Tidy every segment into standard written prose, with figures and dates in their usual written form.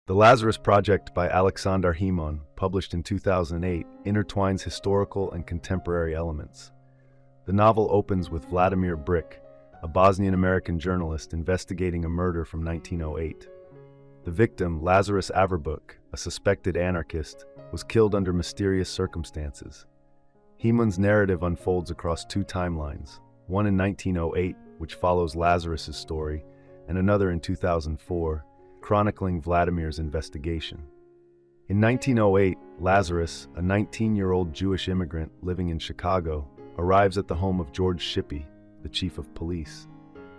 The Lazarus Project by Aleksandar Hemon, published in 2008, intertwines historical and contemporary elements. The novel opens with Vladimir Brik, a Bosnian-American journalist investigating a murder from 1908. The victim, Lazarus Averbuch, a suspected anarchist, was killed under mysterious circumstances. Hemon's narrative unfolds across two timelines, one in 1908, which follows Lazarus's story, and another in 2004, chronicling Vladimir's investigation. In 1908, Lazarus, a 19-year-old Jewish immigrant living in Chicago, arrives at the home of George Shippey, the chief of police.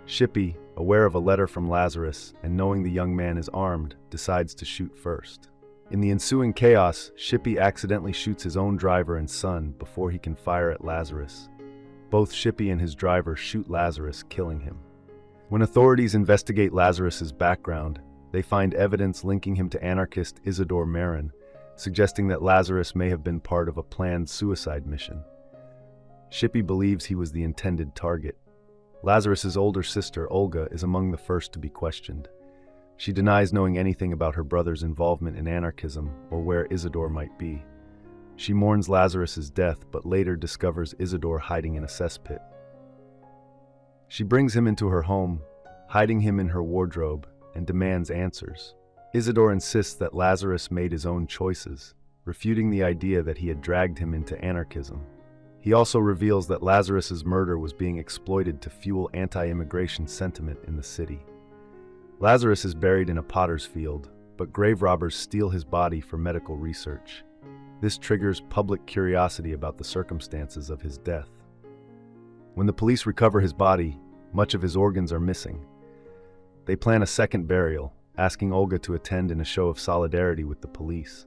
Shippey, aware of a letter from Lazarus and knowing the young man is armed, decides to shoot first. In the ensuing chaos, Shippey accidentally shoots his own driver and son before he can fire at Lazarus. Both Shippey and his driver shoot Lazarus, killing him. When authorities investigate Lazarus's background, they find evidence linking him to anarchist Isidore Marin, suggesting that Lazarus may have been part of a planned suicide mission. Shippey believes he was the intended target. Lazarus's older sister, Olga, is among the first to be questioned. She denies knowing anything about her brother's involvement in anarchism or where Isidore might be. She mourns Lazarus's death, but later discovers Isidore hiding in a cesspit. She brings him into her home, hiding him in her wardrobe, and demands answers. Isidore insists that Lazarus made his own choices, refuting the idea that he had dragged him into anarchism. He also reveals that Lazarus's murder was being exploited to fuel anti-immigration sentiment in the city. Lazarus is buried in a potter's field, but grave robbers steal his body for medical research. This triggers public curiosity about the circumstances of his death. When the police recover his body, much of his organs are missing. They plan a second burial, asking Olga to attend in a show of solidarity with the police.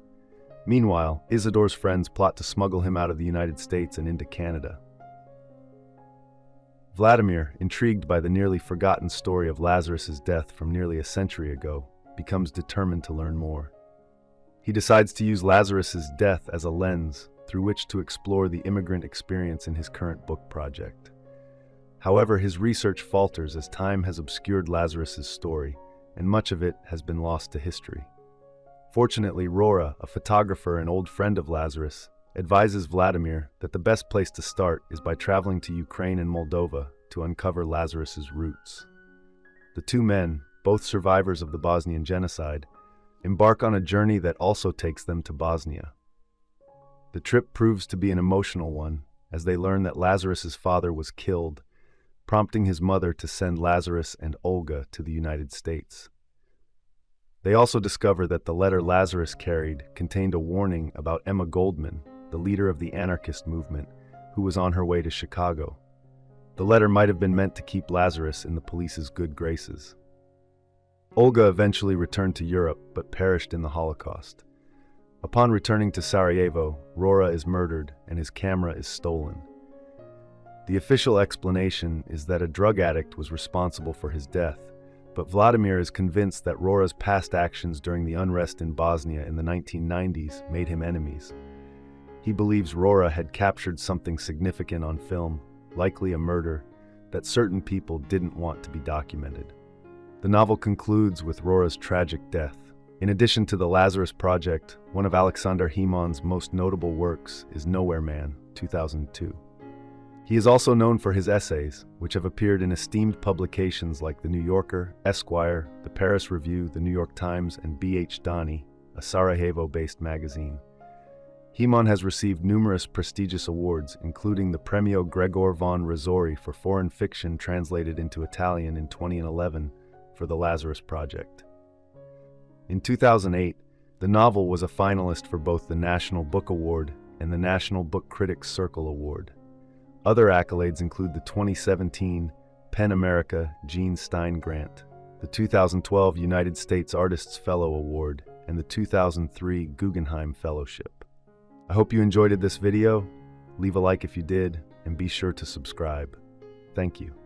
Meanwhile, Isidore's friends plot to smuggle him out of the United States and into Canada. Vladimir, intrigued by the nearly forgotten story of Lazarus's death from nearly a century ago, becomes determined to learn more. He decides to use Lazarus's death as a lens through which to explore the immigrant experience in his current book project. However, his research falters as time has obscured Lazarus's story, and much of it has been lost to history. Fortunately, Rora, a photographer and old friend of Lazarus, advises Vladimir that the best place to start is by traveling to Ukraine and Moldova to uncover Lazarus's roots. The two men, both survivors of the Bosnian genocide, embark on a journey that also takes them to Bosnia. The trip proves to be an emotional one, as they learn that Lazarus's father was killed, prompting his mother to send Lazarus and Olga to the United States. They also discover that the letter Lazarus carried contained a warning about Emma Goldman, the leader of the anarchist movement, who was on her way to Chicago. The letter might have been meant to keep Lazarus in the police's good graces. Olga eventually returned to Europe, but perished in the Holocaust. Upon returning to Sarajevo, Rora is murdered and his camera is stolen. The official explanation is that a drug addict was responsible for his death, but Vladimir is convinced that Rora's past actions during the unrest in Bosnia in the 1990s made him enemies. He believes Rora had captured something significant on film, likely a murder, that certain people didn't want to be documented. The novel concludes with Rora's tragic death. In addition to the Lazarus Project, one of Aleksandar Hemon's most notable works is Nowhere Man, 2002. He is also known for his essays, which have appeared in esteemed publications like The New Yorker, Esquire, The Paris Review, The New York Times, and B.H. Dani, a Sarajevo-based magazine. Hemon has received numerous prestigious awards, including the Premio Gregor von Razori for foreign fiction translated into Italian in 2011 for The Lazarus Project. In 2008, the novel was a finalist for both the National Book Award and the National Book Critics Circle Award. Other accolades include the 2017 PEN America Gene Stein Grant, the 2012 United States Artists Fellow Award, and the 2003 Guggenheim Fellowship. I hope you enjoyed this video. Leave a like if you did, and be sure to subscribe. Thank you.